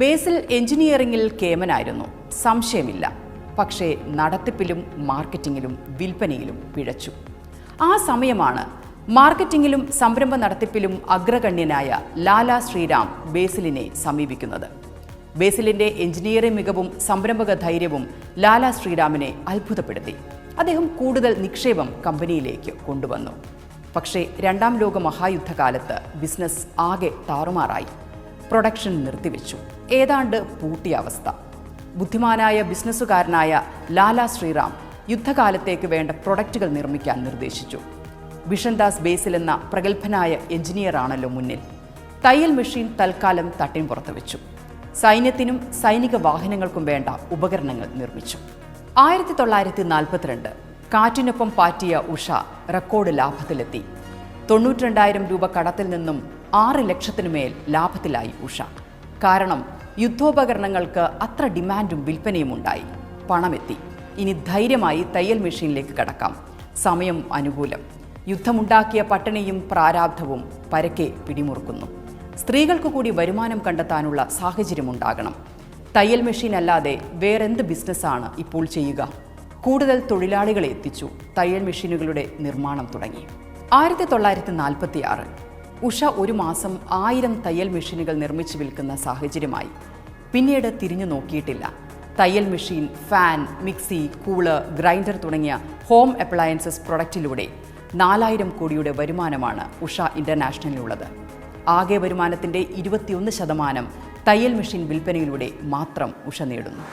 ബേസിൽ എഞ്ചിനീയറിംഗിൽ കേമനായിരുന്നു, സംശയമില്ല. പക്ഷേ നടത്തിപ്പിലും മാർക്കറ്റിങ്ങിലും വിൽപ്പനയിലും പിഴച്ചു. ആ സമയമാണ് മാർക്കറ്റിങ്ങിലും സംരംഭ നടത്തിപ്പിലും അഗ്രഗണ്യനായ ലാലാ ശ്രീറാം ബേസിലിനെ സമീപിക്കുന്നത്. ബേസിലിന്റെ എഞ്ചിനീയറിംഗ് മികവും സംരംഭക ധൈര്യവും ലാലാ ശ്രീറാമിനെ അത്ഭുതപ്പെടുത്തി. അദ്ദേഹം കൂടുതൽ നിക്ഷേപം കമ്പനിയിലേക്ക് കൊണ്ടുവന്നു. പക്ഷേ രണ്ടാം ലോക മഹായുദ്ധകാലത്ത് ബിസിനസ് ആകെ താറുമാറായി. പ്രൊഡക്ഷൻ നിർത്തിവെച്ചു. ഏതാണ്ട് പൂട്ടിയ അവസ്ഥ. ബുദ്ധിമാനായ ബിസിനസ്സുകാരനായ ലാലാ ശ്രീറാം യുദ്ധകാലത്തേക്ക് വേണ്ട പ്രൊഡക്റ്റുകൾ നിർമ്മിക്കാൻ നിർദ്ദേശിച്ചു. ബിഷൻദാസ് ബേസിൽ എന്ന പ്രഗത്ഭനായ എഞ്ചിനീയറാണല്ലോ മുന്നിൽ. തയ്യൽ മെഷീൻ തൽക്കാലം തട്ടിൻ പുറത്ത് വെച്ചു. സൈന്യത്തിനും സൈനിക വാഹനങ്ങൾക്കും വേണ്ട ഉപകരണങ്ങൾ നിർമ്മിച്ചു. 1942 കാറ്റിനൊപ്പം പാറ്റിയ ഉഷ റെക്കോർഡ് ലാഭത്തിലെത്തി. 92,000 രൂപ കടത്തിൽ നിന്നും 6 ലക്ഷത്തിനുമേൽ ലാഭത്തിലായി ഉഷ. കാരണം യുദ്ധോപകരണങ്ങൾക്ക് അത്ര ഡിമാൻഡും വിൽപ്പനയും ഉണ്ടായി. പണമെത്തി. ഇനി ധൈര്യമായി തയ്യൽ മെഷീനിലേക്ക് കടക്കാം. സമയം അനുകൂലം. യുദ്ധമുണ്ടാക്കിയ പട്ടിണിയും പ്രാരാബ്ധവും പരക്കെ പിടിമുറുക്കുന്നു. സ്ത്രീകൾക്ക് കൂടി വരുമാനം കണ്ടെത്താനുള്ള സാഹചര്യമുണ്ടാകണം. തയ്യൽ മെഷീൻ അല്ലാതെ വേറെന്ത് ബിസിനസ്സാണ് ഇപ്പോൾ ചെയ്യുക? കൂടുതൽ തൊഴിലാളികളെ എത്തിച്ചു. തയ്യൽ മെഷീനുകളുടെ നിർമ്മാണം തുടങ്ങി. 1946 ഉഷ ഒരു മാസം 1000 തയ്യൽ മെഷീനുകൾ നിർമ്മിച്ച് വിൽക്കുന്ന സാഹചര്യമായി. പിന്നീട് തിരിഞ്ഞു നോക്കിയിട്ടില്ല. തയ്യൽ machine, fan, mixie, cooler, grinder തുടങ്ങിയ ഹോം അപ്ലയൻസസ് പ്രൊഡക്റ്റിലൂടെ 4000 കോടിയുടെ വരുമാനമാണ് ഉഷ ഇന്റർനാഷണലിനുള്ളത്. ആകെ വരുമാനത്തിന്റെ 21% തയ്യൽ മെഷീൻ വിൽപ്പനയിലൂടെ മാത്രം ഉഷ നേടുന്നു.